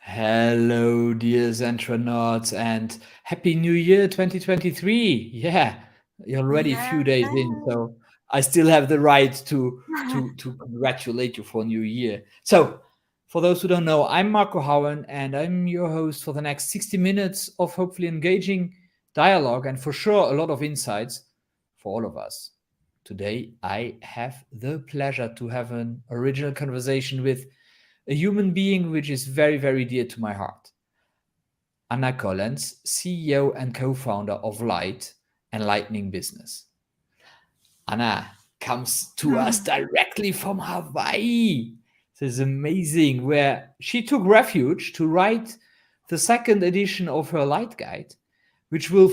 Hello, dear Zentranauts, and Happy New Year 2023. Yeah, you're already a few Yeah. days in, so I still have the right to congratulate you for New Year. So, for those who don't know, I'm Marco Howen, and I'm your host for the next 60 minutes of hopefully engaging dialogue and for sure a lot of insights for all of us. Today, I have the pleasure to have an original conversation with a human being which is very, very dear to my heart. Ana Kolenc, CEO and co founder of Light, Enlightening Business. Anna comes to us directly from Hawaii. This is amazing, where she took refuge to write the second edition of her Light Guide, which we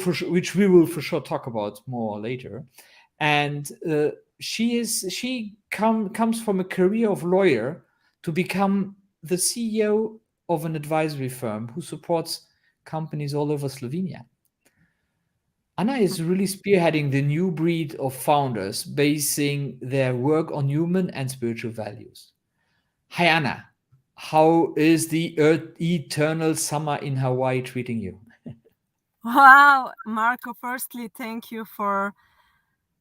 will for sure talk about more later. And she comes from a career of lawyer to become the CEO of an advisory firm who supports companies all over Slovenia. Anna is really spearheading the new breed of founders basing their work on human and spiritual values. Hi Anna, how is the eternal summer in Hawaii treating you? Wow, Marco, firstly, thank you for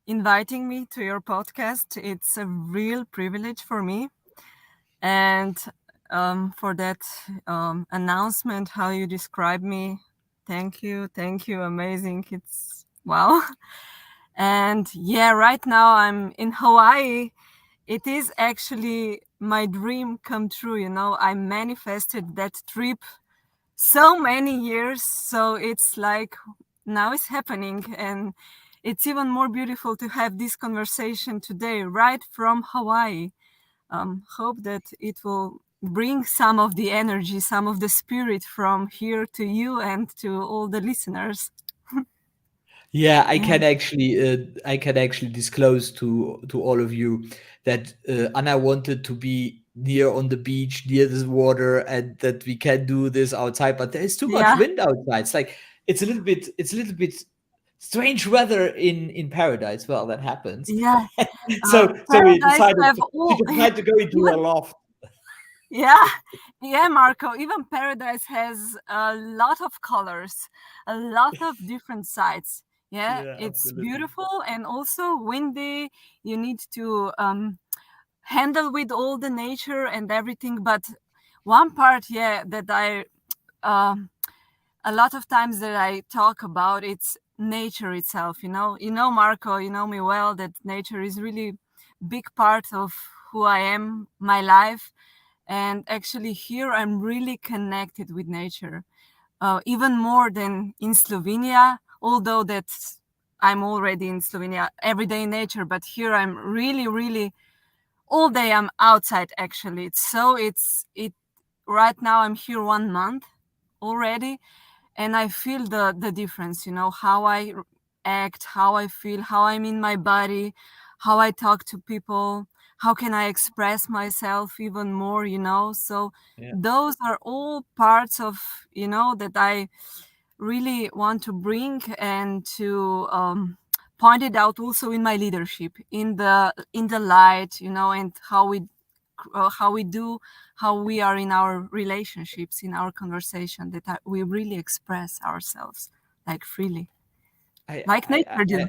inviting me to your podcast. It's a real privilege for me. And for that announcement, how you describe me, thank you. Thank you. Amazing. It's wow. And yeah, right now I'm in Hawaii. It is actually my dream come true. I manifested that trip so many years, so it's like now it's happening, and it's even more beautiful to have this conversation today right from Hawaii. Hope that it will bring some of the energy, some of the spirit from here to you and to all the listeners. Yeah, I Yeah, can actually disclose to all of you that Anna wanted to be near on the beach, near this water, and that we can do this outside. But there's too much yeah, wind outside. It's a little bit strange weather in paradise. Well, that happens. yeah. So we Paradise decided have we all decided to go into a even loft. yeah, yeah, Marco. Even Paradise has a lot of colors, a lot of different sides. Yeah, Yeah, it's absolutely. beautiful and also windy. You need to handle with all the nature and everything. But one part, yeah, that I um a lot of times that I talk about, it's nature itself. Marco, you know me well. That nature is really big part of who I am, my life, and actually here I'm really connected with nature, even more than in Slovenia, although that I'm already in Slovenia every day in nature, but here I'm really, really all day I'm outside actually. It right now I'm here 1 month already, and I feel the difference, how I act, how I feel, how I'm in my body, how I talk to people, how can I express myself even more, so Yeah. those are all parts of, that I really want to bring and to point it out also in my leadership, in the light, and how we do, how we are in our relationships, in our conversation, that we really express ourselves like freely, I like I nature I do.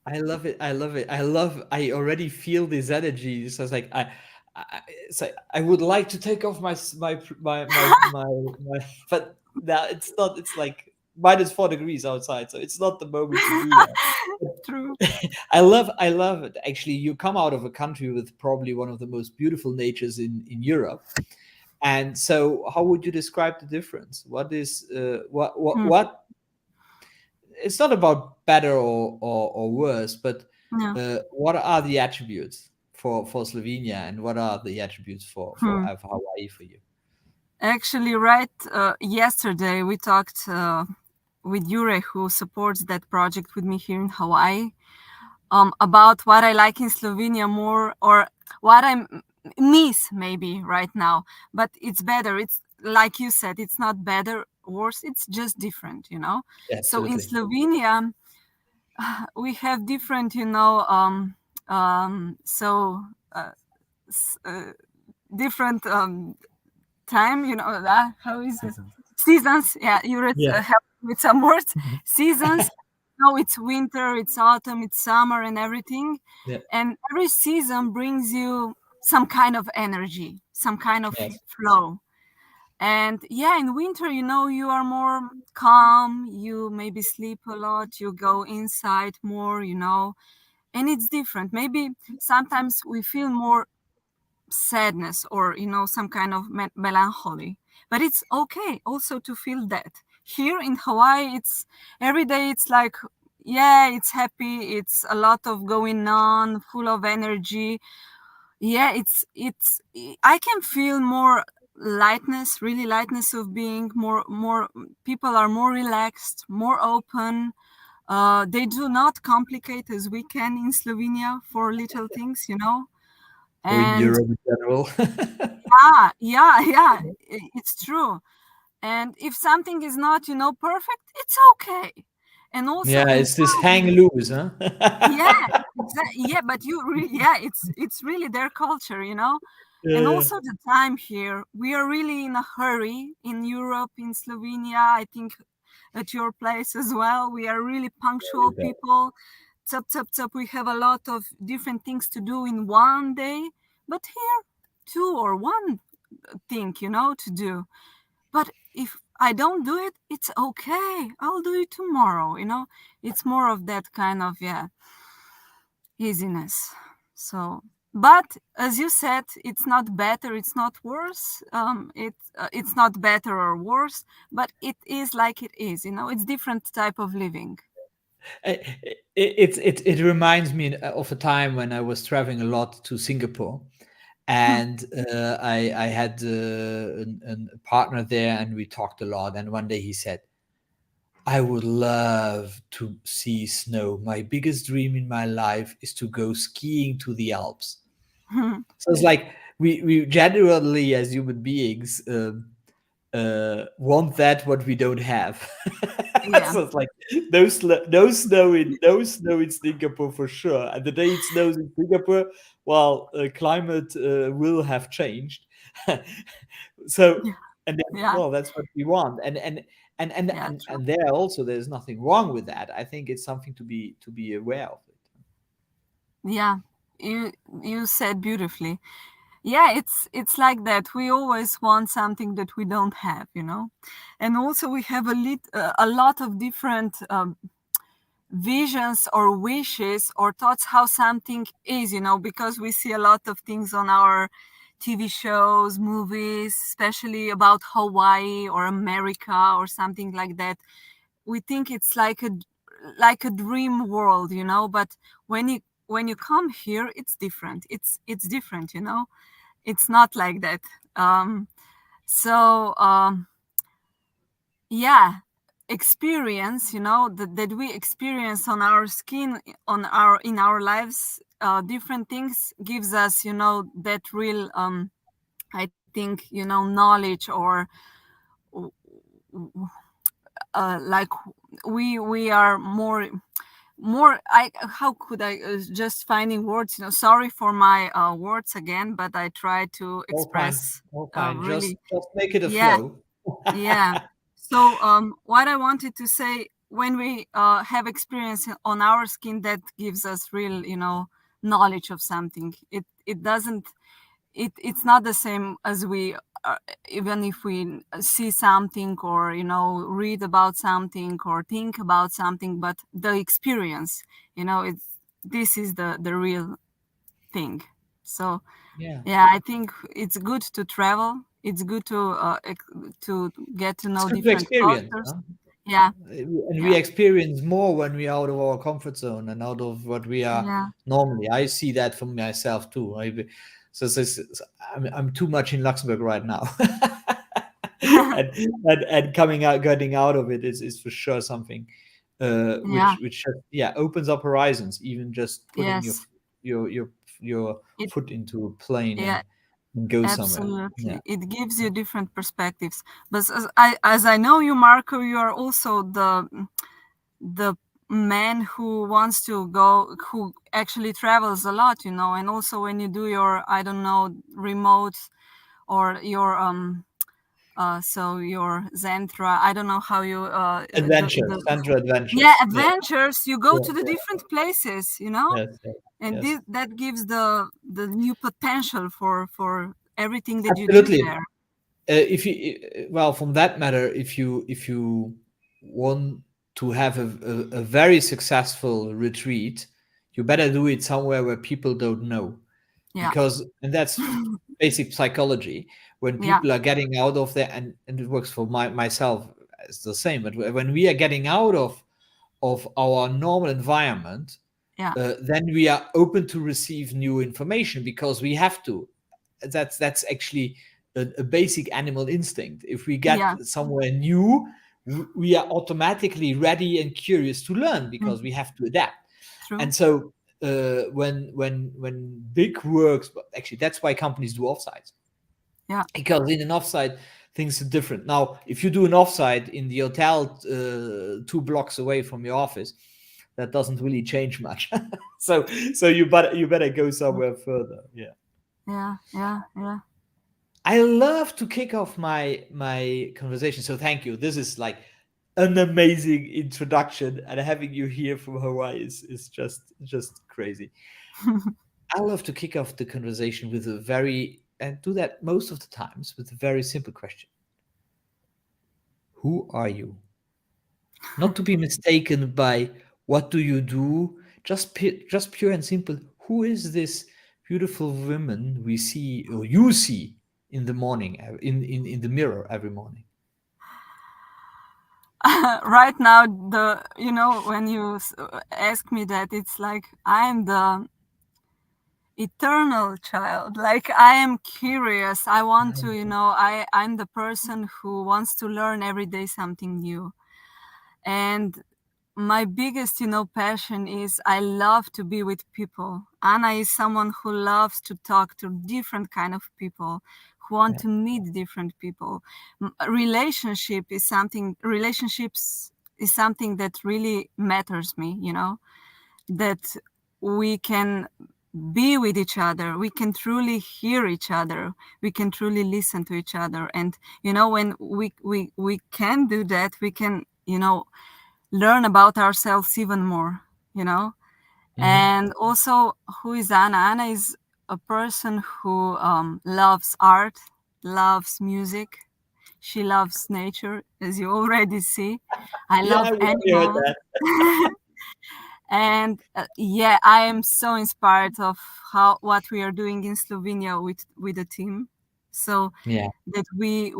I love it. I love it. I already feel this energy. So it's like it's like I would like to take off my but now it's not. It's like -4 degrees outside, so it's not the moment to do that. True. I love it. Actually, you come out of a country with probably one of the most beautiful natures in Europe. And so, how would you describe the difference? What is Hmm. what it's not about better or worse, but Yeah. what are the attributes for Slovenia, and what are the attributes Hmm. for Hawaii for you? Actually, right, yesterday we talked with Jure, who supports that project with me here in Hawaii, about what I like in Slovenia more, or what I miss maybe right now. But it's better. It's like you said, it's not better, worse. It's just different, So in Absolutely. Slovenia, we have different, so uh, s- uh, different. time, how is it? Seasons. Yeah, you read, Yeah. help with some words. Mhm. Seasons. No, it's winter, it's autumn, it's summer, and everything. Yeah. And every season brings you some kind of energy, some kind of Yes. flow. And yeah, in winter, you are more calm, you maybe sleep a lot, you go inside more, and it's different. Maybe sometimes we feel more sadness or, some kind of melancholy, but it's okay also to feel that. Here in Hawaii, it's every day, it's like, yeah, it's happy, it's a lot of going on, full of energy. Yeah, it's I can feel more lightness, really lightness of being, more people are more relaxed, more open. They do not complicate as we can in Slovenia for little things, Or in and Europe in general. yeah, it's true. And if something is not, perfect, it's okay. And also Yeah, in it's this town, hang loose, huh? yeah, yeah, but yeah, it's really their culture, and Yeah, also the time here. We are really in a hurry in Europe, in Slovenia. I think at your place as well. We are really punctual yeah. people. Tap, tap, tap. We have a lot of different things to do in one day. But here, two or one thing, to do. But if I don't do it, it's okay. I'll do it tomorrow, It's more of that kind of, yeah, easiness. So, but as you said, it's not better, it's not worse. It's not better or worse, but it is like it is. It's different type of living. It reminds me of a time when I was traveling a lot to Singapore, and I had a partner there, and we talked a lot. And one day he said, "I would love to see snow. My biggest dream in my life is to go skiing to the Alps." So it's like we generally as human beings want that what we don't have. Yeah, So it's like no snow in Singapore for sure. And the day it snows in Singapore, well, climate will have changed. So yeah, and then, yeah, well, that's what we want. yeah, true. And there also there's nothing wrong with that. I think it's something to be aware of it. Yeah, you you said beautifully. Yeah, it's like that. We always want something that we don't have, and also we have a lot of different visions or wishes or thoughts how something is, because we see a lot of things on our TV shows, movies, especially about Hawaii or America or something like that. We think it's like a dream world, but when you come here, it's different. It's different, It's not like that. So yeah, experience, that we experience on our skin, in our lives, different things gives us, that real, I think, knowledge, or like we are more I how could I just finding words, sorry for my words again, but I try to All fine, express all fine. really. Just make it a Yeah, flow. yeah. So, what I wanted to say, when we have experience on our skin, that gives us real, knowledge of something. It doesn't. It's not the same as we, even if we see something, or read about something or think about something, but the experience, it's this is the real thing. So Yeah. yeah, I think it's good to travel. It's good to get to It's know good to different experience, cultures. huh? Yeah, And we yeah, experience more when we're out of our comfort zone and out of what we are yeah, normally. I see that for myself too. I'm too much in Luxembourg right now. and, and coming out, getting out of it is for sure something yeah. which yeah opens up horizons. Even just putting Yes, your your your it. foot into a plane Yeah, and go somewhere. Yeah. absolutely. It gives you different perspectives. But as I know you, Marco, you are also the man who wants to go, who actually travels a lot, and also when you do your, I don't know, remote, or your So your Zentra, I don't know how you Adventures, Sandra yeah, Adventures. Yeah, adventures. You go yeah, to the yeah. different places, you know, Yes, yes, and yes. that gives the new potential for everything that you do Absolutely. there. If you well, from that matter, if you want to have a very successful retreat, you better do it somewhere where people don't know, Yeah, because and that's basic psychology. When yeah, people are getting out of there, and it works for myself, it's the same. But when we are getting out of our normal environment, yeah, then we are open to receive new information because we have to. That's actually a basic animal instinct. If we get yeah. somewhere new, we are automatically ready and curious to learn because Mhm. we have to adapt. True. And so when big works, but actually that's why companies do offsites, Yeah. because in an offsite things are different. Now if you do an offsite in the hotel 2 blocks away from your office, that doesn't really change much. So you better go somewhere further. Yeah. Yeah, yeah, yeah. I love to kick off my conversation. So thank you. This is like an amazing introduction, and having you here from Hawaii is just crazy. I love to kick off the conversation with a very, and do that most of the times, with a very simple question: who are you? Not to be mistaken by what do you do. Just pure and simple. Who is this beautiful woman we see, or you see, in the morning, in the mirror every morning? Right now, the you know when you ask me that, it's like I'm the eternal child. Like I am curious. I want to, I'm the person who wants to learn every day something new. And my biggest passion is I love to be with people. Anna is someone who loves to talk to different kind of people, who want Yeah. to meet different people. Relationships is something that really matters me, that we can be with each other, we can truly hear each other, we can truly listen to each other. And when we can do that, we can learn about ourselves even more, you know. Mhm. And also, who is Anna? Anna is a person who loves art, loves music. She loves nature, as you already see. I Yeah, love we heard animals. that. And yeah, I am so inspired of how what we are doing in Slovenia with the team, so Yeah. that we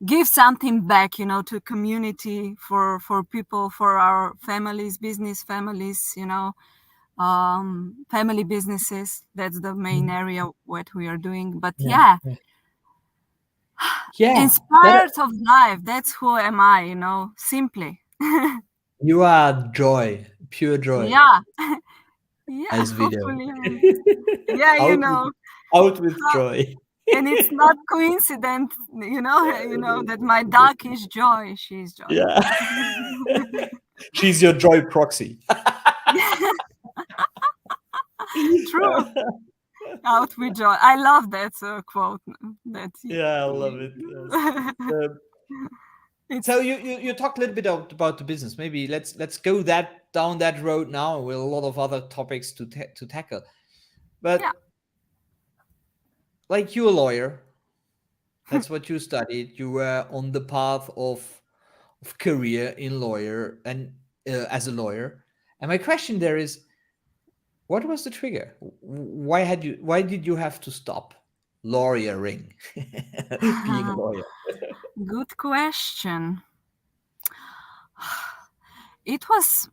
give something back, to community, for people, for our families, business families, family businesses. That's the main Mhm. area what we are doing. But Yeah. yeah, Yeah. Yeah. That inspired of life. That's who am I, simply. you are joy, pure joy, Yeah, yeah. as we know. Hopefully, yeah, out with out with joy. and it's not coincident, that my dog is Joy. She's Joy. Yeah. She's your joy proxy. True. Out with joy. I love that quote. That Yeah, I love it. Yes. Um, it's so you talked a little bit about the business. Maybe let's go that down that road now, with a lot of other topics to tackle. yeah. But like, you're a lawyer. That's what you studied. You were on the path of career in lawyer, and as a lawyer. And my question there is, what was the trigger? Why did you have to stop lawyering, being a lawyer? Good question. It was.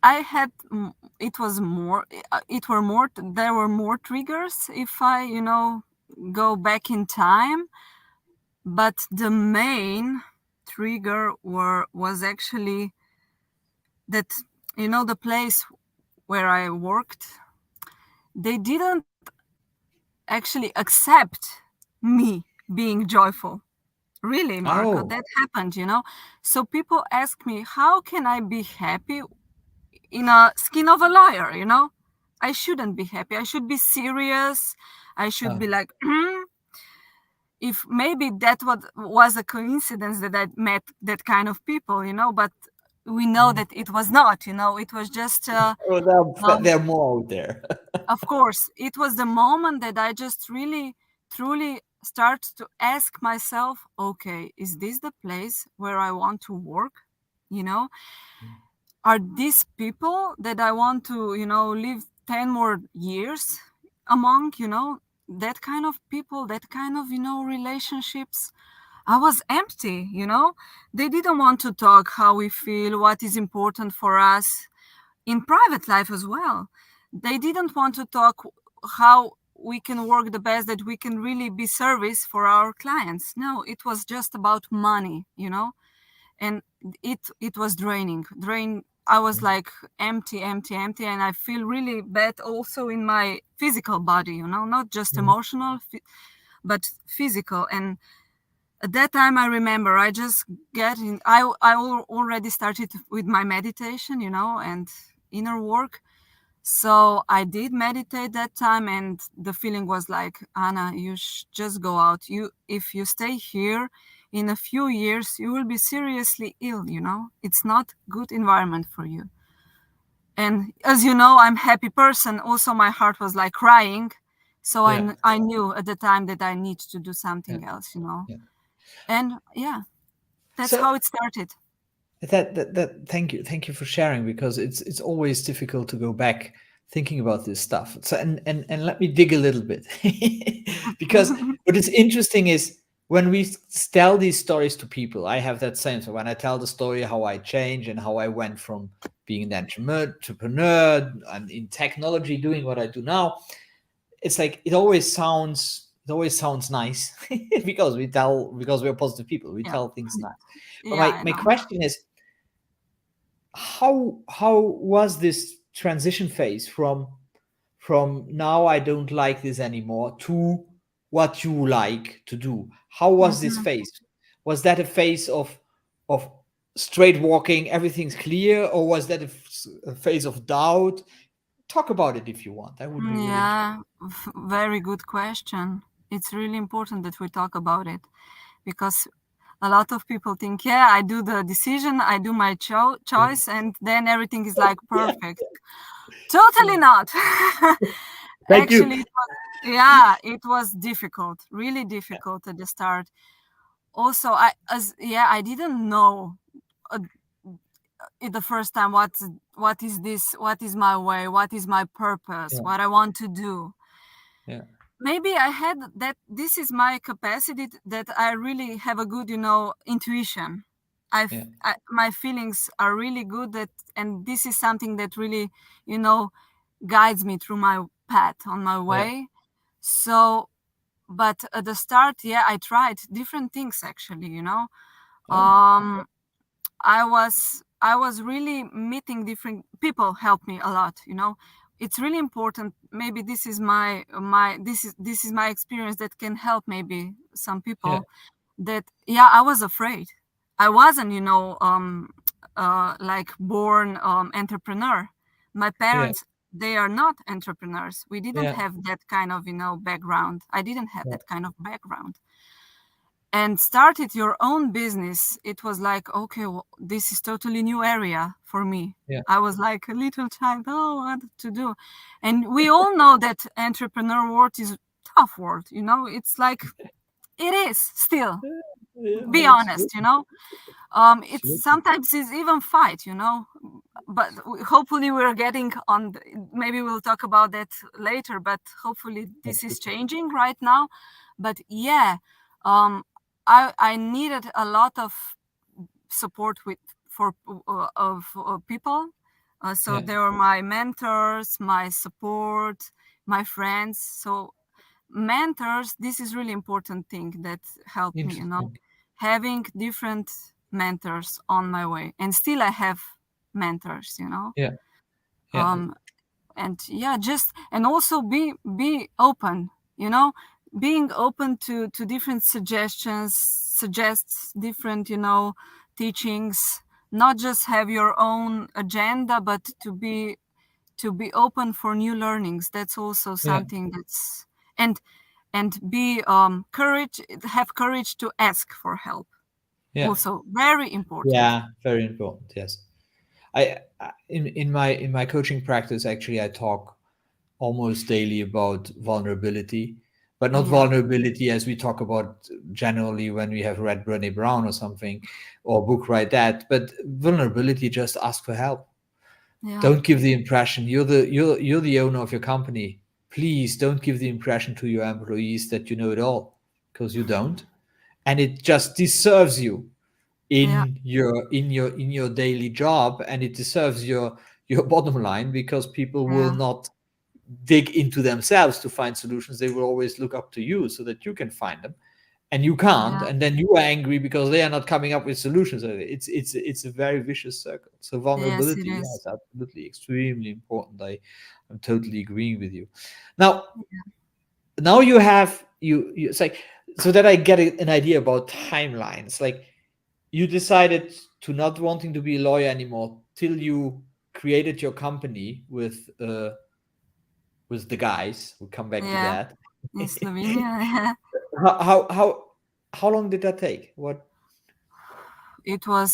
I had. It was more. It were more. There were more triggers if I, go back in time. But the main trigger was actually that, the place where I worked, they didn't actually accept me being joyful. Really, Marco, Oh, that happened, So people ask me, how can I be happy in a skin of a lawyer, I shouldn't be happy. I should be serious. I should oh, be like, if maybe that was a coincidence that I met that kind of people, but we know that it was not, it was just Oh, there um, are more out there. of course, it was the moment that I just really, truly start to ask myself, okay, is this the place where I want to work? You know, are these people that I want to, live 10 more years among, that kind of people, that kind of, relationships? I was empty, They didn't want to talk how we feel, what is important for us in private life as well. They didn't want to talk how we can work the best, that we can really be service for our clients. No, it was just about money, and it was drain. I was like empty, empty, empty, and I feel really bad also in my physical body, not just Mhm. emotional, but physical. And at that time, I remember I just get in. Already started with my meditation, and inner work. So I did meditate that time, and the feeling was like, Anna, you just go out. If you stay here, in a few years, you will be seriously ill. It's not good environment for you. And as you know, I'm happy person. Also, my heart was like crying. So Yeah, I knew at the time that I need to do yeah, something else. yeah. And yeah, that's So how it started. thank you for sharing, because it's always difficult to go back thinking about this stuff. So and let me dig a little bit, because what is interesting is when we tell these stories to people, I have that same. So when I tell the story how I changed and how I went from being an entrepreneur and in technology doing what I do now, it's like it always sounds nice because we're positive people, we Yeah, tell things nice. But yeah, my I my know. question is, how was this transition phase from now I don't like this anymore to what you like to do? How was this Mhm. phase? Was that a phase of straight walking, everything's clear, or was that a phase of doubt? Talk about it if you want. That would be really interesting. Yeah, very good question. It's really important that we talk about it because a lot of people think, yeah, I do the decision, I do my Yeah, choice, and then everything is like yeah, perfect. Totally yeah. not. Thank Actually, you. it was difficult, really difficult at the start. Also, I didn't know uh, the first time what is this, what is my way, what is my purpose, Yeah, what I want to do. yeah, Maybe I had that, this is my capacity, that I really have a good, intuition. yeah, My feelings are really good, that, and this is something that really, you know guides me through my path on my yeah. way. So, but at the start, yeah, I tried different things actually, Oh, um I was really meeting different people, helped me a lot. It's really important. Maybe this is my experience that can help maybe some yeah, people. That, yeah, I was afraid. I wasn't, like born entrepreneur. My yeah, parents, they are not entrepreneurs. We didn't yeah, have that kind of, background. I didn't have yeah, that kind of background. And started your own business, it was like, okay, well, this is totally new area for me. yeah, I was like a little child, oh, what to do? And we all know that entrepreneur world is tough world, it's like, it is still, yeah. be honest, Absolutely, it's absolutely, sometimes is even fight, but hopefully we're getting on maybe we'll talk about that later, but hopefully this is absolutely. changing right now. But yeah, um I needed a lot of support with for of people. So Yeah, they were my mentors, my support, my friends. So mentors, this is really important thing that helped me, interesting. having different mentors on my way, and still I have mentors, Yeah, yeah, um and yeah, just, and also be open, you know being open to different suggestions, suggests different, teachings, not just have your own agenda, but to be open for new learnings. That's also yeah, something that's, and and have courage to ask for help. Yeah. Also, very important. Yeah. Very important. Yes. In my coaching practice, actually, I talk almost daily about vulnerability, but not Yeah, vulnerability as we talk about generally when we have read Brené Brown or something, or book like that. But vulnerability, just ask for help. yeah, Don't give the impression you're the owner of your company. Please don't give the impression to your employees that you know it all, because you don't, and it just deserves you yeah, in your daily job, and it deserves your bottom line, because people will yeah, not dig into themselves to find solutions. They will always look up to you so that you can find them, and you can't, yeah. and then you are angry because they are not coming up with solutions. It's a very vicious circle. So Yes, it vulnerability, is. yes, absolutely, extremely important. I'm totally agreeing with you. Now, you have you it's like, so that I get an idea about timelines. Like, you decided to not wanting to be a lawyer anymore till you created your company with the guys. We'll come back to Yeah, that. in Slovenia. how how how how long did that take? What? It was,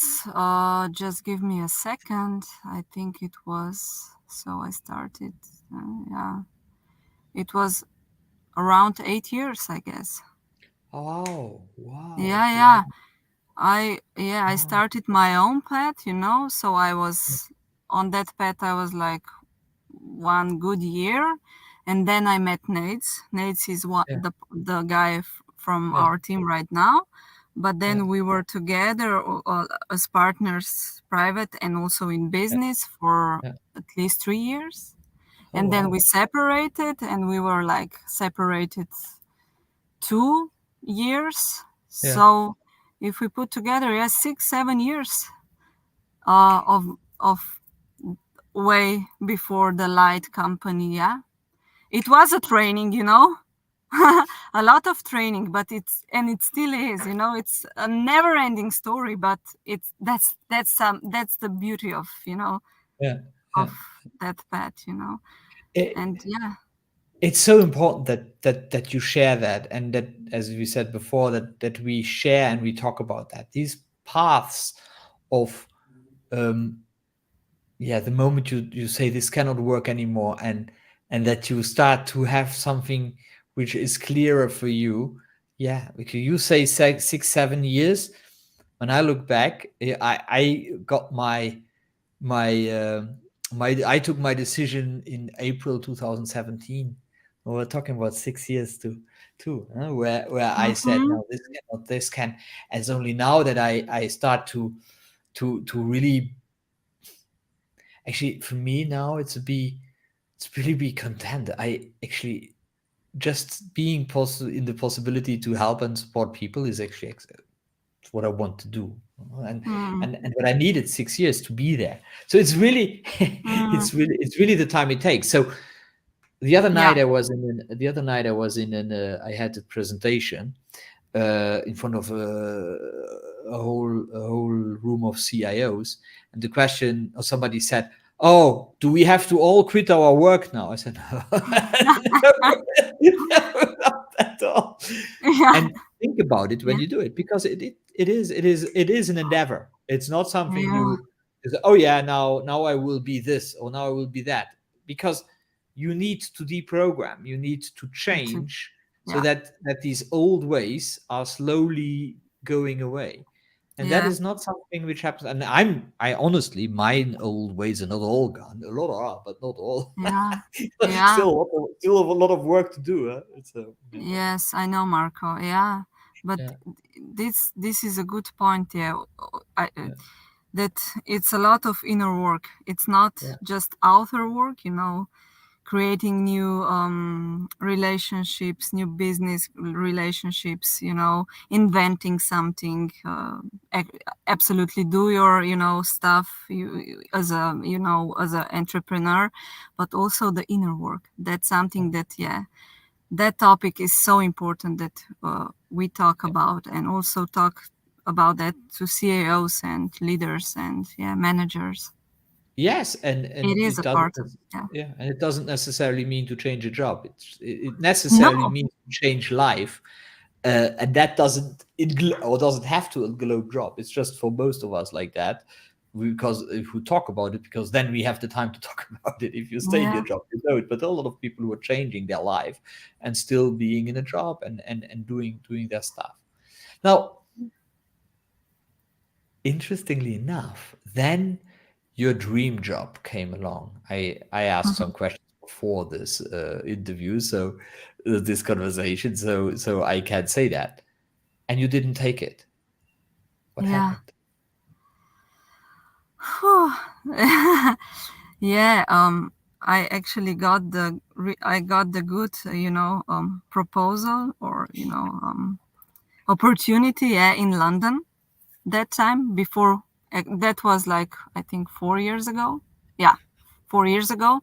just give me a second. I think it was, so I started, yeah, it was around 8 years, I guess. Oh, wow, Yeah, wow, yeah. I wow. started my own path, so I was on that path. I was like 1 good year, and then I met Nates. Nates is Yeah, the guy from yeah, our team right now. But yeah, then we were together as partners, private and also in yeah, business for yeah. at least 3 years. Oh, And then we wow. separated, and we were like separated 2 years. Yeah, So if we put together, yeah, 6, 7 years of way before the light company. Yeah, it was a training, a lot of training, but it still is, it's a never-ending story. But it's that's the beauty of yeah, of yeah. that path, It, and yeah, it's so important that you share that, and that, as we said before, that we share and we talk about that, these paths of, um yeah, the moment you say this cannot work anymore, and that you start to have something which is clearer for you. Yeah, because you say 6 7 years. When I look back, I got my I took my decision in April 2017. We're talking about 6 years too, huh? Where I said, mm-hmm, no, this cannot, this can. And it's only now that I start to really, actually, for me now, it's really be content. I actually, just being in the possibility to help and support people is actually what I want to do. And mm, and what I needed 6 years to be there. So it's really mm, it's really the time it takes. So the other yeah, night I was I had a presentation in front of a whole room of CIOs, and the question, or somebody said, "Oh, do we have to all quit our work now?" I said, "No, no, not at all." yeah, And think about it when yeah, you do it, because it is an endeavor. It's not something yeah, you is, oh yeah, now I will be this, or now I will be that, because you need to deprogram, you need to to, change, so yeah, that these old ways are slowly going away. And that yeah, is not something which happens. And I honestly, mine old ways are not all gone. A lot are, but not all. yeah, yeah. Still a lot of work to do. Huh? It's a yeah, Yes, I know, Marco. Yeah, but yeah, this is a good point. Yeah, yeah, that it's a lot of inner work. It's not yeah, just outer work. Creating new relationships, new business relationships. Inventing something. Absolutely, do your stuff. As a as an entrepreneur, but also the inner work. That's something that, yeah, that topic is so important that we talk yeah. about, and also talk about that to CEOs and leaders and, yeah, managers. Yes, It and is it a doesn't. part of, yeah. Yeah, and it doesn't necessarily mean to change a job. It necessarily No. means to change life, and that doesn't have to englobe job. It's just for most of us like that, because if we talk about it, because then we have the time to talk about it. If you stay in your Yeah. job, you know it. But a lot of people who are changing their life and still being in a job and doing their stuff. Now, interestingly enough, then your dream job came along. I asked some Mhm. questions before this interview, so this conversation, so I can say that. And you didn't take it. What Yeah. happened? Whew. Yeah. I actually got I got the good, proposal, or opportunity, yeah, in London that time. Before, that was like, I think, 4 years ago. Yeah, 4 years ago.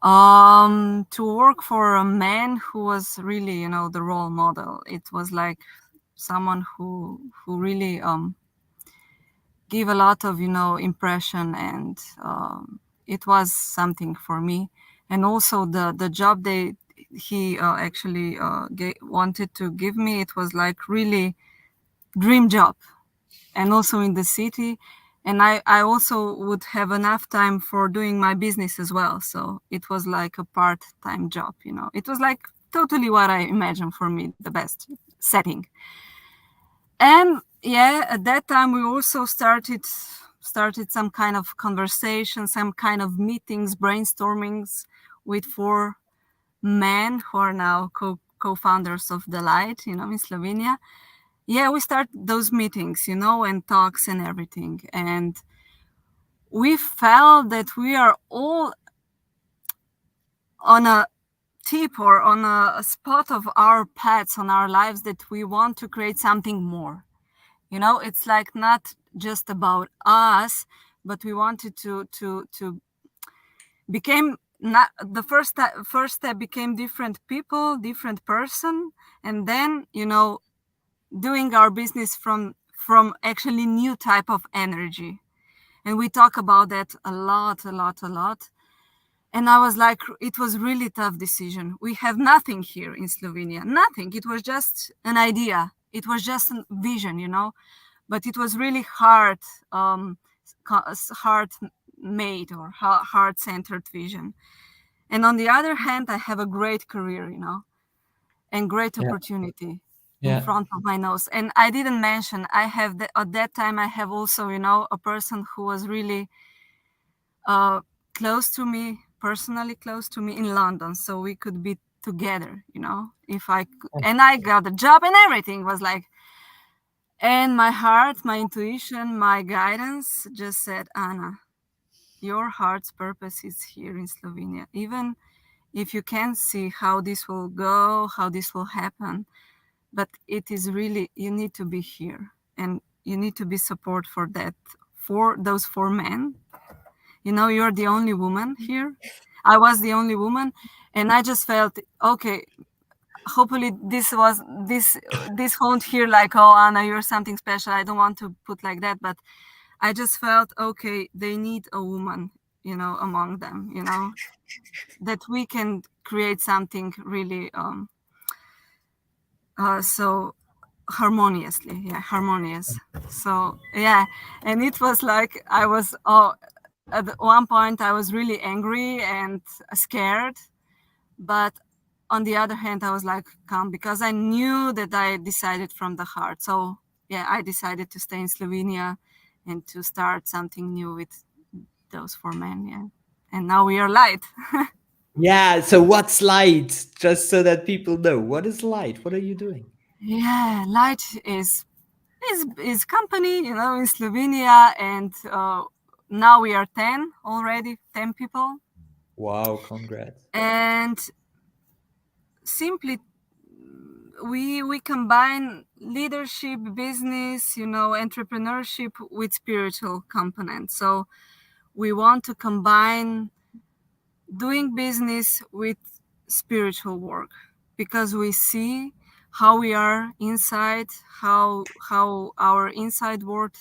To work for a man who was really, the role model. It was like someone who really give a lot of, impression, and it was something for me. And also the job he actually wanted to give me, it was like really dream job, and also in the city. And I also would have enough time for doing my business as well, so it was like a part-time job. It was like totally what I imagined for me, the best setting. And yeah, at that time we also started some kind of conversation, some kind of meetings, brainstormings with four men who are now co-founders of the Light, in Slovenia. Yeah, we start those meetings, and talks and everything. And we felt that we are all on a tip, or on a spot of our paths, on our lives, that we want to create something more. It's like not just about us, but we wanted to became not the first step became different people, different person, and then, doing our business from actually new type of energy. And we talk about that a lot, a lot, a lot. And I was like, it was really tough decision. We have nothing here in Slovenia, nothing. It was just an idea, it was just a vision, but it was really hard, hard made, or hard centered vision. And on the other hand, I have a great career, and great Yeah, opportunity in yeah. front of my nose. And I didn't mention, I have at that time, I have also, a person who was really uh, close to me, personally close to me, in London, so we could be together, if and I got a job, and everything was like. And my heart, my intuition, my guidance just said, Anna, your heart's purpose is here in Slovenia. Even if you can't see how this will go, how this will happen, but it is really, you need to be here, and you need to be support for that, for those four men. You're the only woman here. I was the only woman, and I just felt, okay, hopefully this won't hear like, oh, Anna, you're something special. I don't want to put like that, but I just felt, okay, they need a woman, among them, that we can create something really so harmoniously, yeah, harmonious. So yeah, and it was like, I was, at one point I was really angry and scared, but on the other hand, I was like calm, because I knew that I decided from the heart. So yeah, I decided to stay in Slovenia and to start something new with those four men. Yeah, and now we are Light. Yeah. So what's light? Just so that people know, what is light? What are you doing? Yeah, Light is company, in Slovenia, and now we are 10 already, 10 people, Wow, congrats. and simply we combine leadership, business, entrepreneurship with spiritual component. So we want to combine doing business with spiritual work, because we see how we are inside, how our inside world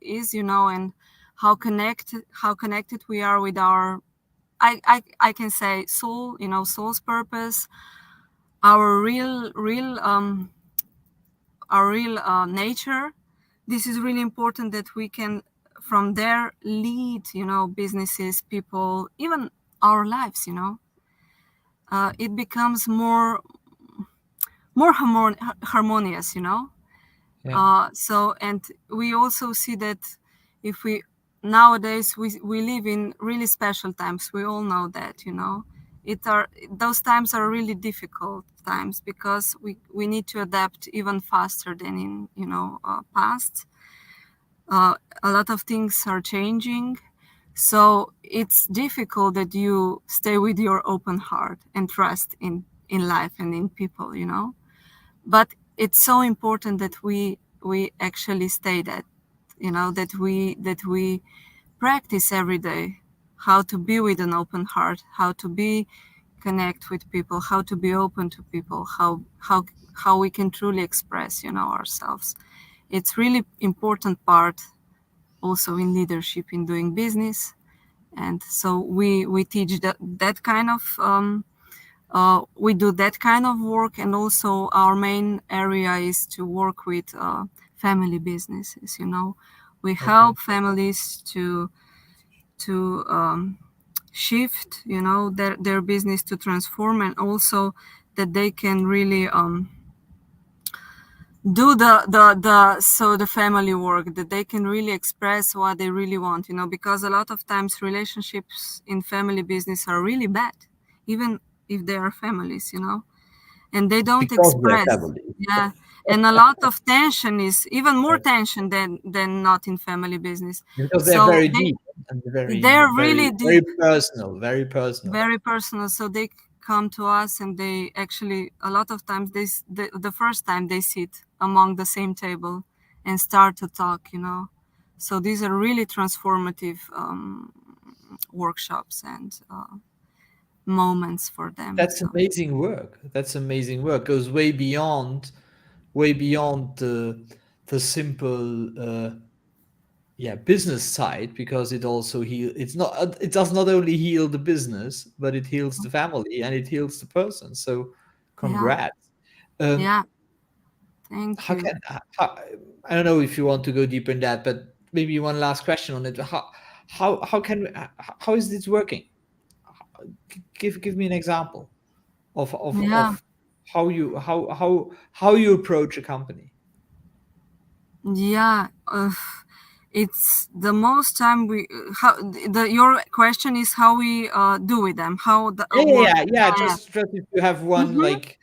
is, and how connected we are with our, I can say, soul, soul's purpose, our real nature. This is really important that we can from there lead, businesses, people, even our lives. It becomes more harmonious. Yeah. So, and we also see that if we nowadays we live in really special times. We all know that, those times are really difficult times because we need to adapt even faster than in past. A lot of things are changing, so it's difficult that you stay with your open heart and trust in life and in people. But it's so important that we actually stay that, that we practice every day how to be with an open heart, how to be connect with people, how to be open to people, how we can truly express ourselves. It's really important part also in leadership, in doing business. And so we teach that kind of we do that kind of work. And also our main area is to work with family businesses. We Okay. help families to shift, their business, to transform, and also that they can really do the family work, that they can really express what they really want, because a lot of times relationships in family business are really bad, even if they are families, and they don't Because they're express. family. Yeah. And a lot of tension is even more tension than not in family business. Because they're So very deep and very, they're very, really very deep, personal, very personal. very personal. So they come to us, and they actually, a lot of times, the first time they sit among the same table and start to talk. So these are really transformative workshops and moments for them. That's So amazing work. That's amazing work. Goes way beyond the simple yeah, business side, because it also heal. It's not. It does not only heal the business, but it heals the family and it heals the person. So, yeah, congrats. Um, yeah, thank how you. can how, I don't know if you want to go deeper in that, but maybe one last question on it. How can how is this working? Give me an example Yeah, of how you approach a company. yeah. It's the most time we how your question is how we do with them, how the Yeah, yeah, work. yeah, yeah. Yeah, Just if you have one, mm-hmm. like,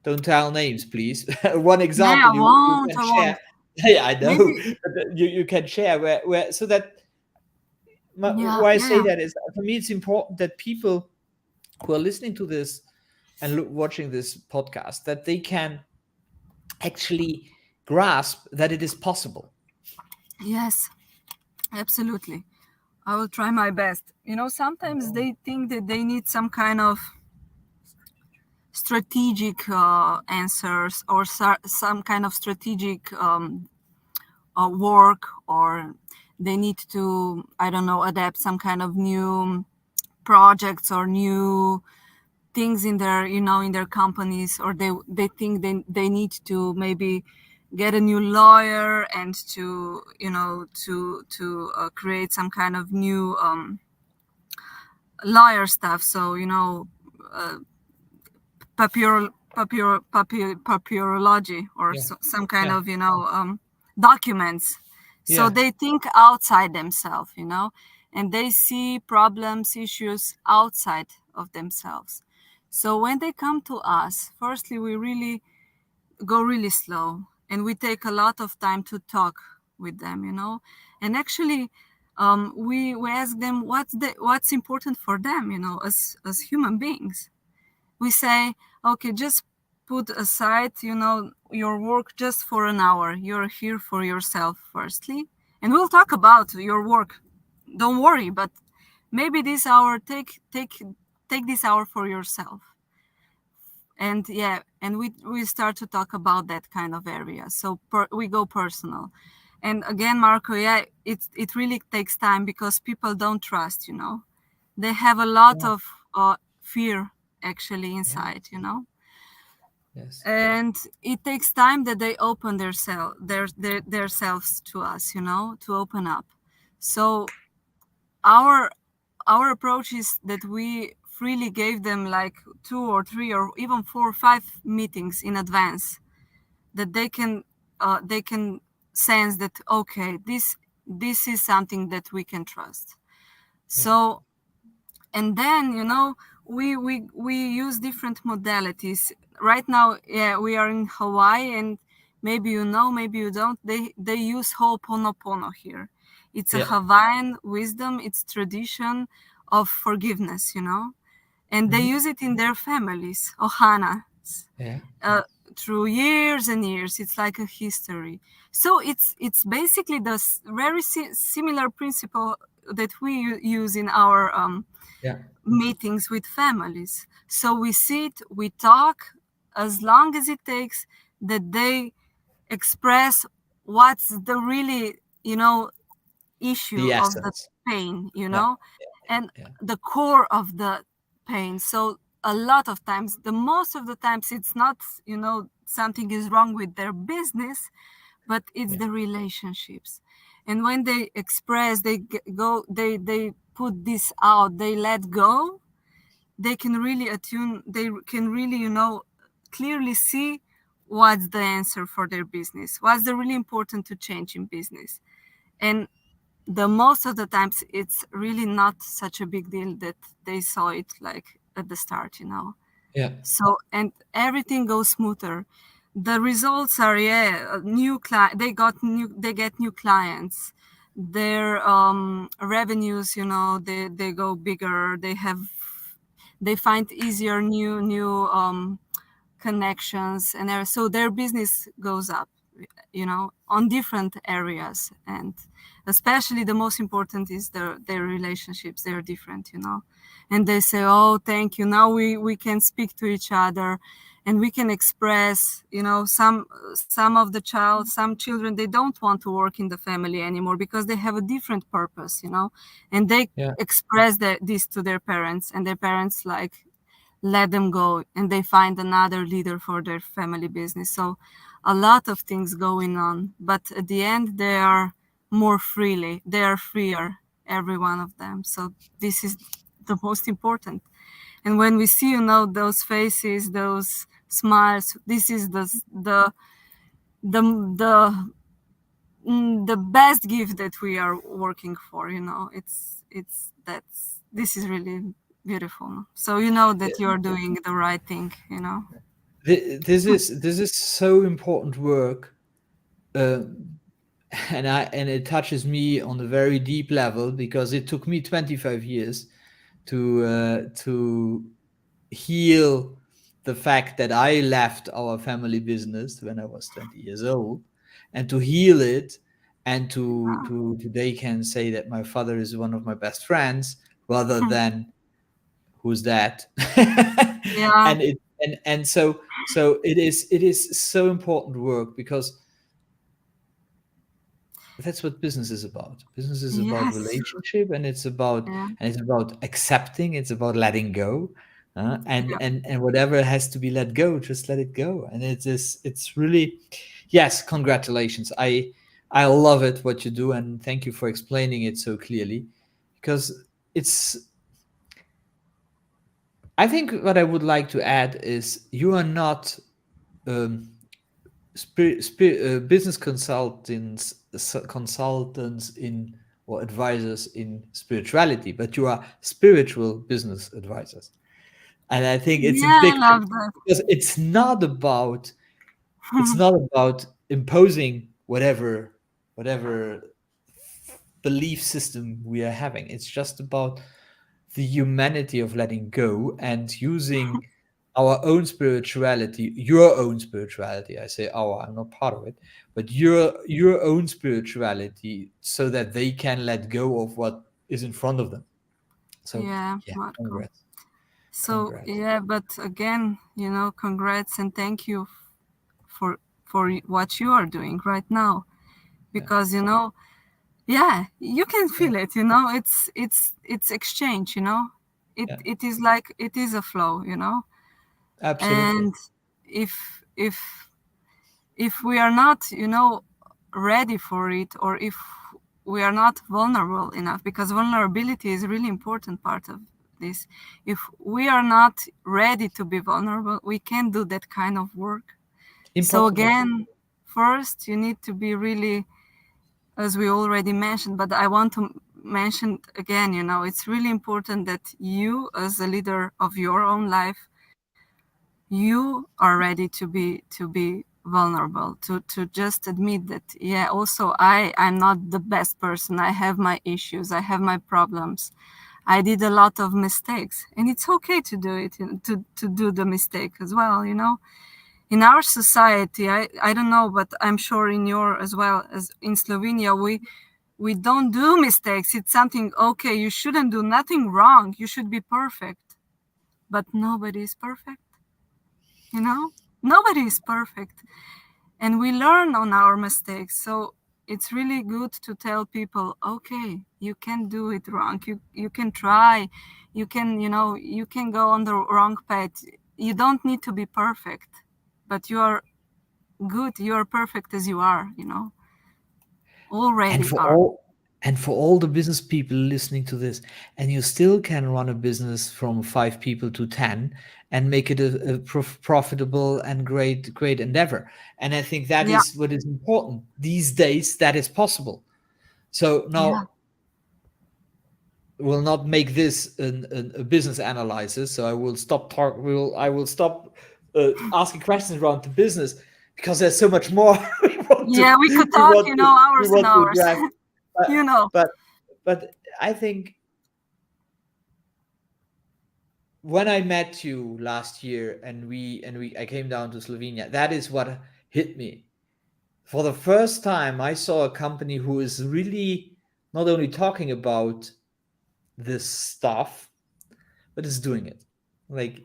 don't tell names, please. One Yeah, example you can I share. won't. Yeah, I know. Maybe. But you can share where so that Yeah, why I yeah, say yeah. that is, for me it's important that people who are listening to this and watching this podcast, that they can actually grasp that it is possible. Yes, absolutely. I will try my best. Sometimes they think that they need some kind of strategic answers, or some kind of strategic work, or they need to, I don't know, adapt some kind of new projects or new things in their, in their companies, or they think they need to maybe get a new lawyer, and to create some kind of new lawyer stuff. So uh, papyrology, or Yeah, some kind yeah, of documents. So yeah. they think outside themselves, and they see problems, issues outside of themselves. So when they come to us, firstly, we really go really slow, and we take a lot of time to talk with them, and actually we ask them what's important for them, as human beings. We say, okay, just put aside, your work just for an hour. You're here for yourself, firstly, and we'll talk about your work. Don't worry, but maybe this hour, take this hour for yourself. And yeah, and we start to talk about that kind of area. So we go personal. And again, Marco, yeah, it really takes time because people don't trust, they have a lot Yeah. of fear actually Yeah. inside, Yes. and it takes time that they open their selves to us, to open up. So our our approach is that we freely gave them like 2 or 3 or even 4 or 5 meetings in advance, that they can sense that, okay, this is something that we can trust. Yeah. So, and then, we use different modalities right now. Yeah, we are in Hawaii, and maybe maybe you don't, they use Ho'oponopono here. It's a Yeah. Hawaiian wisdom, it's tradition of forgiveness, and they Mhm. use it in their families, ohana, Yeah. uh, through years and years. It's like a history. So it's basically the very similar principle that we use in our Yeah. meetings with families. So we sit, we talk as long as it takes, that they express what's the really, issue The of the essence. pain, Yeah. and Yeah. the core of the pain. So a lot of times, the most of the times, it's not, something is wrong with their business, but it's Yeah. the relationships. And when they express, they go, they put this out, they let go, they can really attune, they can really, clearly see what's the answer for their business, what's the really important to change in business. And the most of the times, it's really not such a big deal that they saw it like at the start, Yeah. so, and everything goes smoother. The results are, yeah, new client, they get new clients, their revenues, they go bigger, they find easier new connections, and so their business goes up, on different areas. And especially the most important is their relationships. They're different, and they say, oh, thank you, now we can speak to each other, and we can express, some of some children, they don't want to work in the family anymore because they have a different purpose, and they Yeah. express this to their parents, and their parents like let them go, and they find another leader for their family business. So a lot of things going on, but at the end, they are freer, every one of them. So this is the most important. And when we see, those faces, those smiles, this is the the the best gift that we are working for. It's that's this is really beautiful. So that you're doing the right thing. This is so important work, uh, and it touches me on a very deep level because it took me 25 years to heal the fact that I left our family business when I was 20 years old, and to heal it, and to today can say that my father is one of my best friends rather than who's that. Yeah. And so it is so important work because that's what business is about. Business is about Yes. relationship, and Yeah. it's about accepting, it's about letting go, Yeah. and whatever has to be let go, just let it go. And it's really, yes, congratulations. I love it what you do, and thank you for explaining it so clearly, because it's, I think what I would like to add is you are not um, business consultants in, or advisors in spirituality, but you are spiritual business advisors. And I think it's a Yeah, I big love difference that. because it's not about imposing whatever belief system we are having. It's just about the humanity of letting go and using our own spirituality, your own spirituality. I say our, I'm not part of it, but your own spirituality, so that they can let go of what is in front of them. So Yeah, yeah, Marco. congrats. So Congrats. yeah, but again, congrats and thank you for what you are doing right now. Yeah. because yeah, you can Yeah. feel it. It's exchange. it Yeah. it is like it is a flow. Absolutely. And if we are not ready for it, or if we are not vulnerable enough, because vulnerability is a really important part of this. If we are not ready to be vulnerable, we can't do that kind of work. So Impossible. again, first you need to be really, as we already mentioned, but I want to mention again, it's really important that you, as a leader of your own life, you are ready to be vulnerable, to just admit that, yeah, also I'm not the best person. I have my issues, I have my problems, I did a lot of mistakes, and it's okay to do it, to do the mistake as well. In our society, I don't know, but I'm sure in your as well, as in Slovenia, we don't do mistakes. It's something, okay, you shouldn't do nothing wrong, you should be perfect. But nobody is perfect. you know Nobody is perfect, and we learn on our mistakes. So it's really good to tell people, okay, you can do it wrong, you can try, you can go on the wrong path. You don't need to be perfect, but you are good, you are perfect as you are, And already for are. all and for all the business people listening to this, and you still can run a business from 5 people to 10 and make it a profitable and great endeavor. And I think that Yeah, is what is important these days. That is possible. So yeah, now we'll not make this a business analysis. So I will stop talk. I will stop asking questions around the business, because there's so much more we want to yeah, we could we talk, want to we hours and want to hours. address. But you know but but I think when I met you last year, and I came down to Slovenia, that is what hit me. For the first time, I saw a company who is really not only talking about this stuff, but is doing it. Like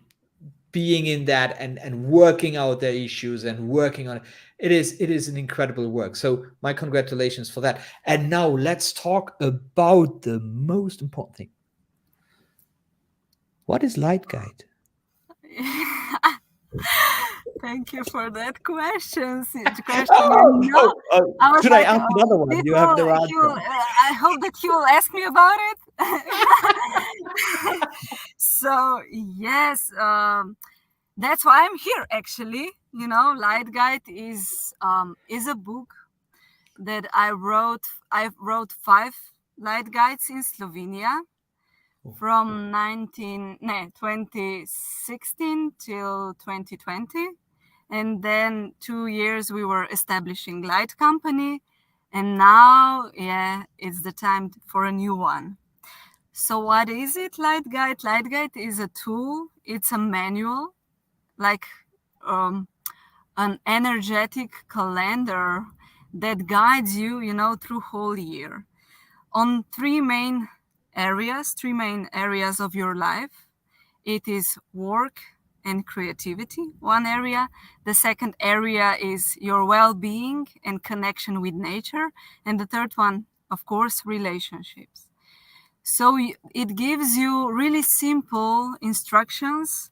being in that, and working out their issues and working on it. It is an incredible work. So my congratulations for that. And now let's talk about the most important thing. What is Light Guide? Thank you for that question. And Oh, I was should I like, ask another one? You have no he will, answer. I hope that he will ask me about it. So yes, that's why I'm here. Actually, Light Guide is a book that I wrote. I wrote 5 light guides in Slovenia from 2016 till 2020. And then 2 years we were establishing light company, and now, yeah, it's the time for a new one. So what is it? Light guide is a tool, it's a manual, like um, an energetic calendar that guides you, through whole year on three main areas of your life. It is work and creativity, one area. The second area is your well-being and connection with nature. And the third one, of course, relationships. So it gives you really simple instructions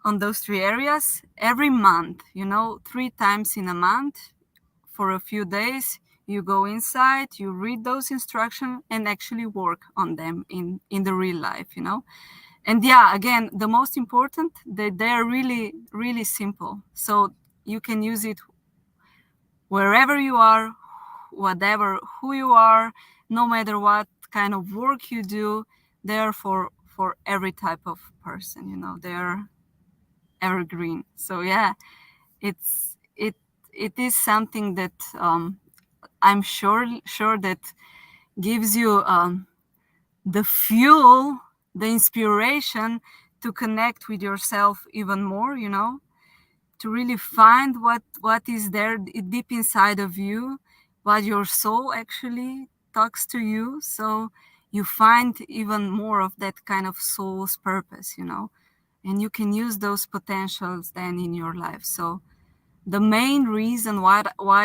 on those 3 areas every month, 3 times in a month. For a few days, you go inside, you read those instructions, and actually work on them in the real life. And yeah, again, the most important, that they're really, really simple. So you can use it wherever you are, whatever, who you are, no matter what kind of work you do. They're for every type of person, they're evergreen. So yeah, it's it is something that I'm sure that gives you the fuel, the inspiration to connect with yourself even more, to really find what is there deep inside of you, what your soul actually talks to you. So you find even more of that kind of soul's purpose, and you can use those potentials then in your life. So the main reason why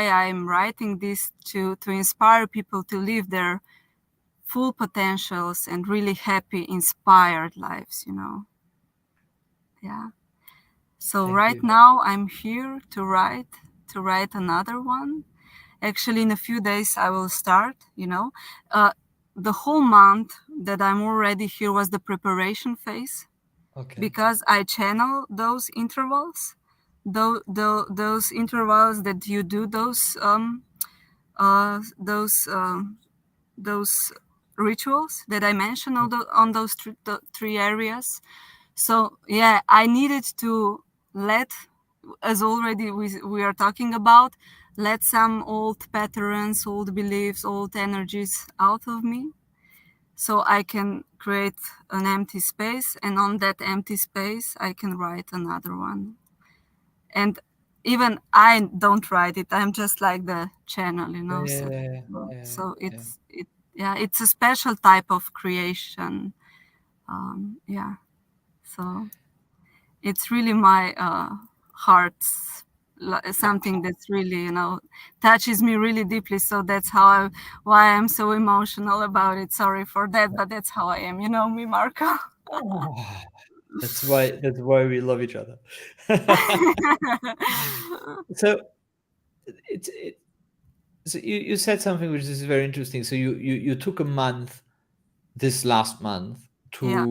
I'm writing this to inspire people to live their full potentials and really happy, inspired lives, you know. Yeah. So Thank right you. now I'm here to write another one. Actually, in a few days I will start, you know. The whole month that I'm already here was the preparation phase, Okay. because I channel those intervals, those intervals that you do, uh, those um, those rituals that I mentioned on those three areas. So yeah, I needed to let, as already we are talking about, let some old patterns, old beliefs, old energies out of me, so I can create an empty space, and on that empty space I can write another one. And even I don't write it, I'm just like the channel, you know. So, Yeah, yeah, so yeah. yeah, it's a special type of creation. Yeah, so it's really my heart's something that's really, you know, touches me really deeply. So that's why I'm so emotional about it. Sorry for that, but that's how I am. You know me, Marco. Ah, that's why we love each other. So it so you said something which is very interesting. So you took a month this last month Yeah.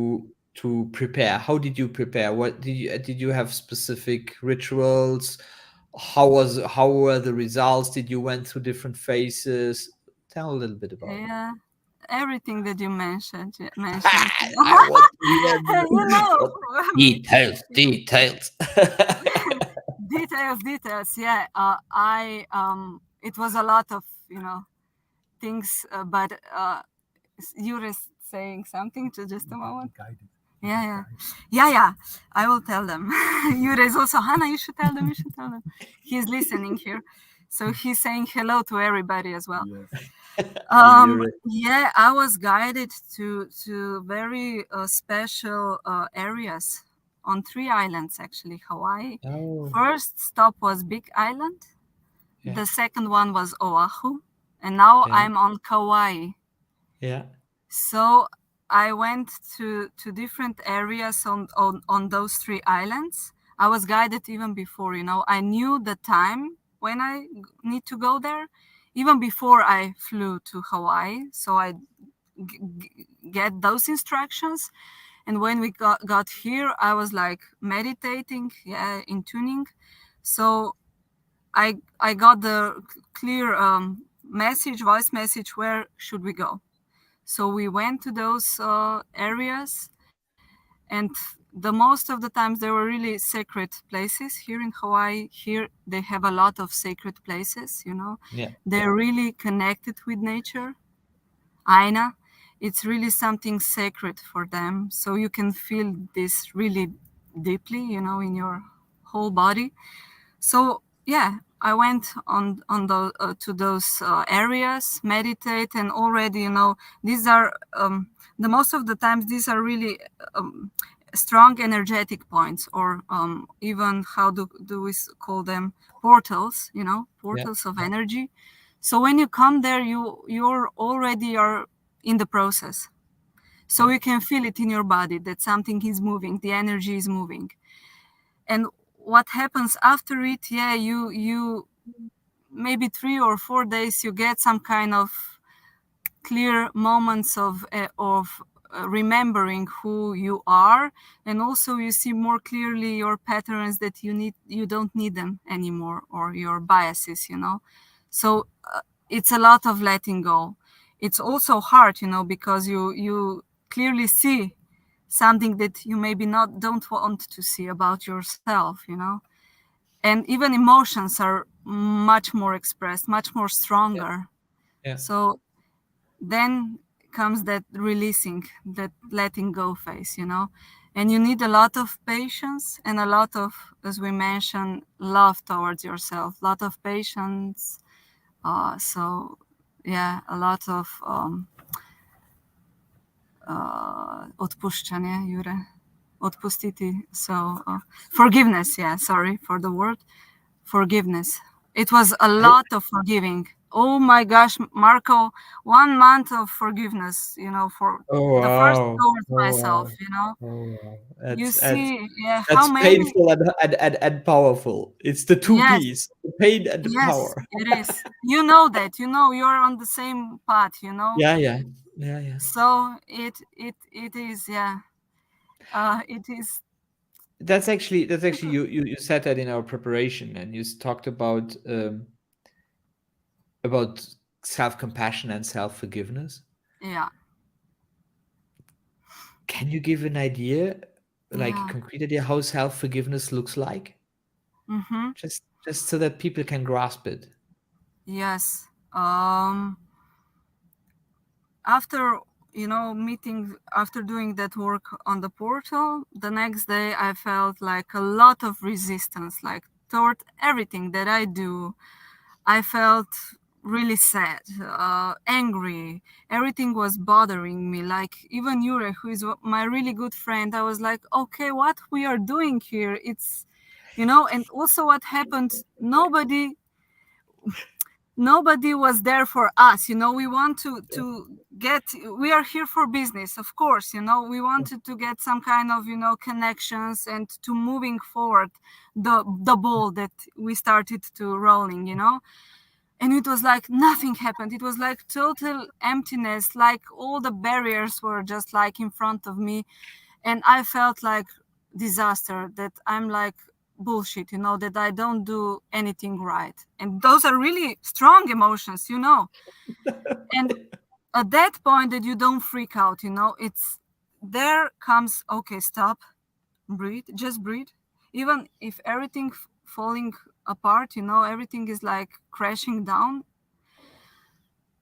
to prepare. How did you prepare? What did you have specific rituals? How were the results? Did you went through different phases? Tell a little bit about it. Yeah, everything that you mentioned. I want to hear You know, what I mean, details, details. details. Yeah, it was a lot of, you know, things, but you were saying something to just a moment. Yeah, yeah, yeah. I will tell them. Yura is also Hannah. You should tell them. You should tell them. He's listening here, so he's saying hello to everybody as well. Hi, Yuri. Yeah, I was guided to very special areas on three islands, actually, Hawaii. Oh, First stop was Big Island. yeah, The second one was Oahu, and now yeah, I'm on Kauai. yeah, So I went to different areas on those three islands. I was guided even before, you know. I knew the time when I need to go there, even before I flew to Hawaii. So I get those instructions. And when we got here, I was like meditating, yeah, in tuning. So I got the clear voice message, where should we go? So we went to those areas, and the most of the times they were really sacred places here in Hawaii. Here they have a lot of sacred places, you know. yeah, They're really connected with nature. Aina, it's really something sacred for them. So you can feel this really deeply, you know, in your whole body. So yeah, I went on those to those areas, meditate, and already, you know, these are the most of the times these are really strong energetic points, or even how do we call them, portals, you know, yeah, portals of energy. So when you come there, you're already are in the process. So yeah, you can feel it in your body that something is moving, the energy is moving. And what happens after it, yeah, you maybe 3 or 4 days you get some kind of clear moments of remembering who you are, and also you see more clearly your patterns that you don't need them anymore, or your biases, you know. So it's a lot of letting go. It's also hard, you know, because you clearly see something that you maybe not don't want to see about yourself, you know. And even emotions are much more expressed, much more yeah, stronger. yeah, So then comes that releasing, that letting go phase, you know. And you need a lot of patience and a lot of, as we mentioned, love towards yourself, a lot of patience. So yeah, a lot of odpuszczanie, Jure. Odpustiti. So forgiveness, yeah, sorry for the word. forgiveness. It was a lot of forgiving. Oh my gosh, Marco, 1 month of forgiveness, for Oh the first wow! towards Oh myself, wow! Oh wow! You That's see, yeah, how that's many, painful and powerful. It's the two yes, P's: the pain and the yes, power. it is. You know that, you're on the same path. Yeah, yeah, yeah, yeah. So it is, yeah. It is, That's actually you said that in our preparation, and you talked about self compassion and self forgiveness. yeah, Can you give an idea, like a yeah. concrete idea, how self forgiveness looks like? Mm-hmm. Just so that people can grasp it. Yes. After meeting, after doing that work on the portal, the next day I felt like a lot of resistance, like toward everything that I do. I felt really sad, angry. Everything was bothering me. Like even Yure, who is my really good friend, I was like, okay, what we are doing here? And also what happened, nobody was there for us. We want to get, we are here for business, of course. We wanted to get some kind of connections and to moving forward the ball that we started to rolling. And it was like nothing happened. It was like total emptiness, like all the barriers were just like in front of me. And I felt like disaster, that I'm like bullshit, that I don't do anything right. And those are really strong emotions. And at that point that you don't freak out, it's there comes, okay, stop, breathe, just breathe. Even if everything falling apart, everything is like crashing down,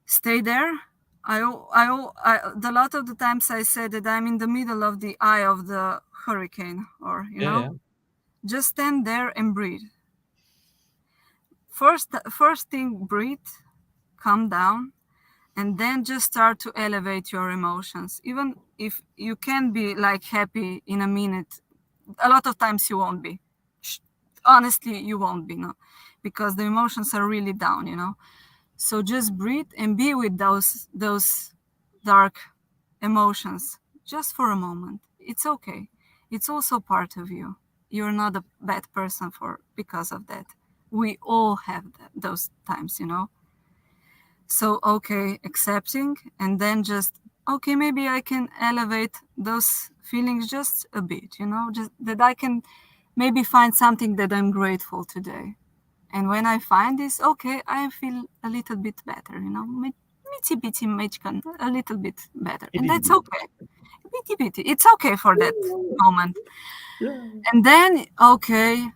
stay there. The lot of the times I said that I'm in the middle of the eye of the hurricane, or Yeah, yeah, just stand there and breathe. First thing, breathe, calm down, and then just start to elevate your emotions. Even if you can be like happy in a minute, a lot of times you won't be. Honestly, you won't be, no, because the emotions are really down. So just breathe and be with those dark emotions just for a moment. It's okay. It's also part of you. You're not a bad person for because of that. We all have those times. So okay, accepting, and then just okay, maybe I can elevate those feelings just a bit. Just that I can maybe find something that I'm grateful today. And when I find this, okay, I feel a little bit better. Mitty bitty mechkan, a little bit better. And it is that's good. okay. Bitty bitty. It's okay for that moment. Yeah. And then, okay,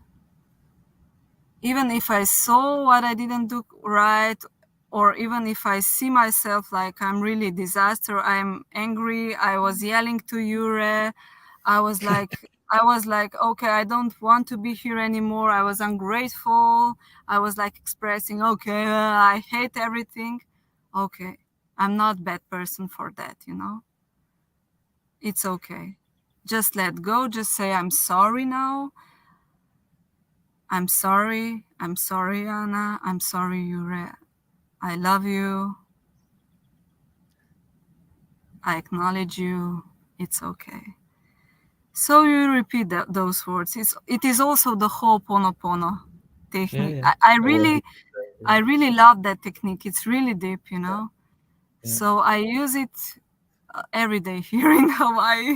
even if I saw what I didn't do right, or even if I see myself like I'm really disaster, I'm angry, I was yelling to Yure, I was like, okay, I don't want to be here anymore. I was ungrateful. I was like expressing, okay, I hate everything. Okay, I'm not bad person for that. It's okay. Just let go. Just say, I'm sorry now. I'm sorry. I'm sorry, Anna. I'm sorry, Yure. I love you. I acknowledge you. It's okay. So you repeat those words. It is also the Ho'oponopono Yeah, technique. yeah. I Oh, really I really love that technique. It's really deep. yeah. So I use it every day here in Hawaii.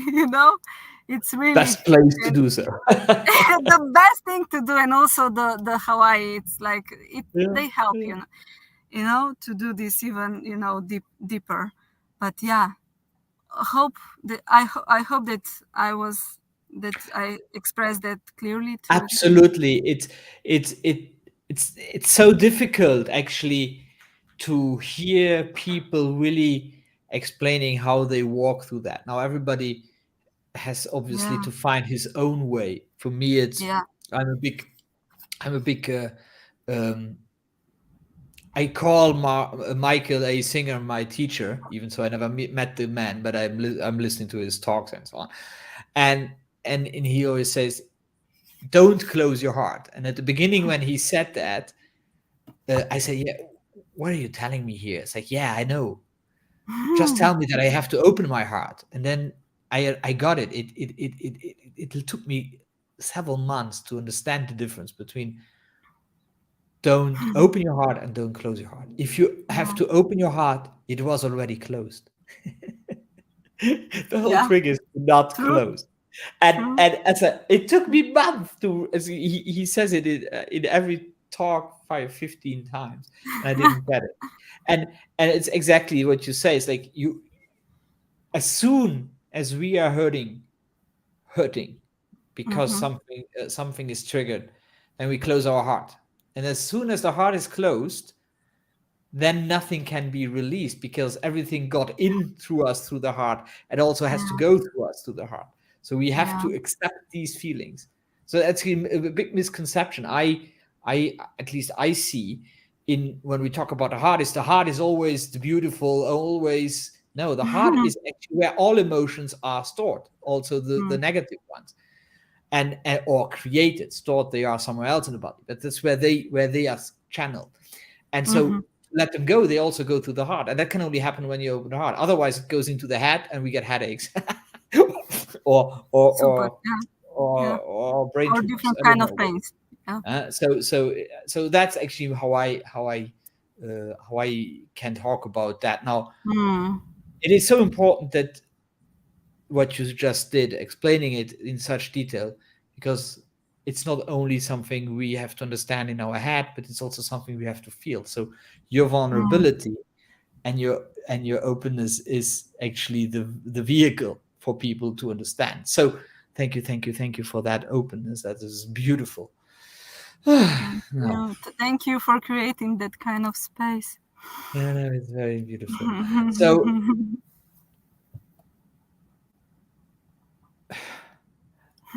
It's really Best place to and do so. the best thing to do, and also the Hawaii. It's like Yeah, they help yeah. to do this even deeper. But yeah, hope that I hope that I expressed that clearly to you. Absolutely. It's so difficult actually to hear people really explaining how they walk through that. Now everybody has obviously Yeah, to find his own way. For me, it's yeah, I'm a big I'm a big um, I call Michael A. Singer my teacher, even though I never met the man, but I'm listening to his talks and so on. And he always says don't close your heart. And at the beginning, when he said that, I said, yeah, what are you telling me here? It's like, yeah, I know. Just tell me that I have to open my heart. And then I got it. It took me several months to understand the difference between don't open your heart and don't close your heart. If you have Yeah. to open your heart, it was already closed. The whole Yeah. trick is not True. closed. And True. and as a, it took me months to, as he says it in every talk 15 times, and I didn't get it. And and it's exactly what you say. It's like you, as soon as we are hurting because Mm-hmm. something is triggered, then we close our heart. And as soon as the heart is closed, then nothing can be released because everything got in through us through the heart and also has to Yeah. go through us through the heart. So we have Yeah. to accept these feelings. So that's a big misconception. I at least I see in when we talk about the heart is always the beautiful, always no, the heart is actually where all emotions are stored, also the Mm, negative ones, and or created, stored. They are somewhere else in the body, but that's where they are channeled. And mhm. so let them go, they also go to the heart. And that can only happen when you open the heart. Otherwise, it goes into the head and we get headaches or, or, Super. or, Yeah. Yeah. or brain Or tumors. different I don't kind of know. pains. Yeah. So that's actually how I can talk about that. Now, Mm, it is so important that what you just did, explaining it in such detail, because it's not only something we have to understand in our head, but it's also something we have to feel. So your mm, vulnerability and your openness is actually the vehicle for people to understand. So thank you for that openness. That is beautiful. thank No, you. Thank you for creating that kind of space. yeah, no, it's very beautiful. So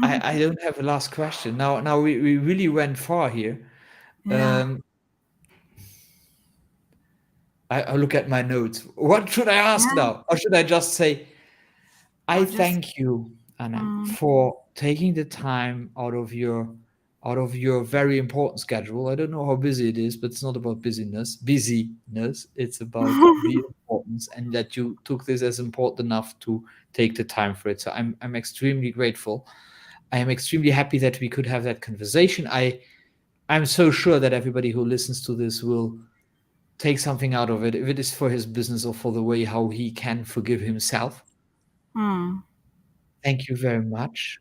I don't have a last question. Now we really went far here. Yeah. Um, I look at my notes. What should I ask Yeah. now? Or should I just say, I Or just thank you, Anna, mm, for taking the time out of your very important schedule. I don't know how busy it is, but it's not about busyness. It's about the importance and that you took this as important enough to take the time for it. So I'm extremely grateful. I am extremely happy that we could have that conversation. I'm so sure that everybody who listens to this will take something out of it, if it is for his business or for the way how he can forgive himself. mm, Thank you very much.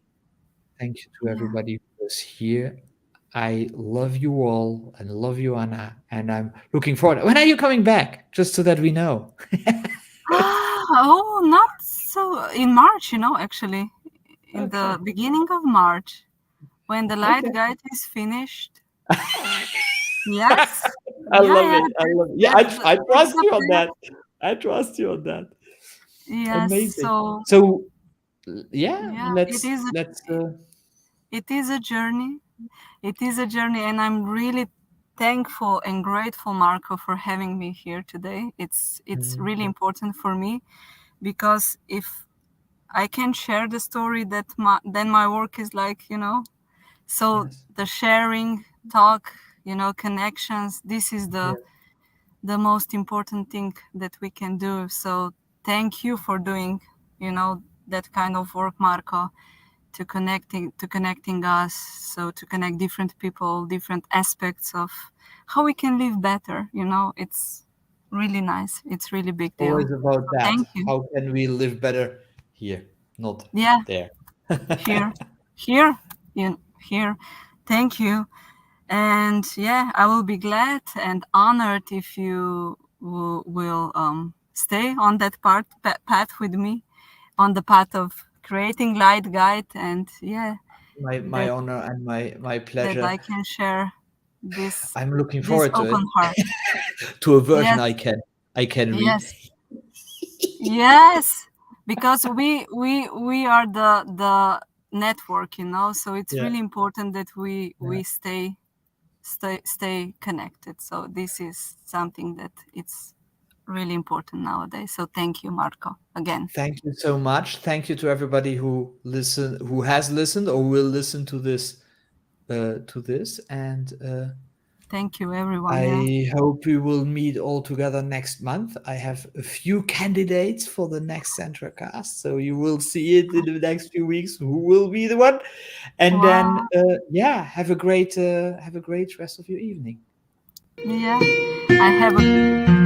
Thank you to yeah. everybody who was here. I love you all and love you, Anna. And I'm looking forward. When are you coming back? Just so that we know. Oh, not so in March, actually. In the Okay. beginning of March, when the light Okay. guide is finished. Yes. I Yeah, love yeah. it. I love it. Yeah, That's the I that's trust the you on plan. that. I trust you on that. Yes. Amazing. So So yeah, yeah, let's it is a journey. It is a journey, and I'm really thankful and grateful, Marco, for having me here today. It's mm, really important for me because if I can share the story, then my work is like So yes. the sharing, talk, connections. This is Yeah. the most important thing that we can do. So thank you for doing, that kind of work, Marco, to connecting us, so to connect different people, different aspects of how we can live better. It's really nice. It's really big deal. Always about So that. thank you. How can we live better here, not Yeah, there? here, here, here. Thank you. And yeah, I will be glad and honored if you will stay on that path with me, on the path of creating light guide. And yeah, My that honor and my that pleasure. I can share this I'm looking this forward to open it. heart. To a version Yes, I can read. yes, yes. Because we are the network, so it's Yeah. really important that we Yeah. we stay connected. So this is something that it's really important nowadays. So thank you, Marco, again. Thank you so much. Thank you to everybody who has listened or will listen to this to this, and Thank you, everyone. Yeah. I hope we will meet all together next month. I have a few candidates for the next ZentraCast, so you will see it in the next few weeks who will be the one. And then, Wow. yeah, have a great rest of your evening. Yeah. I have a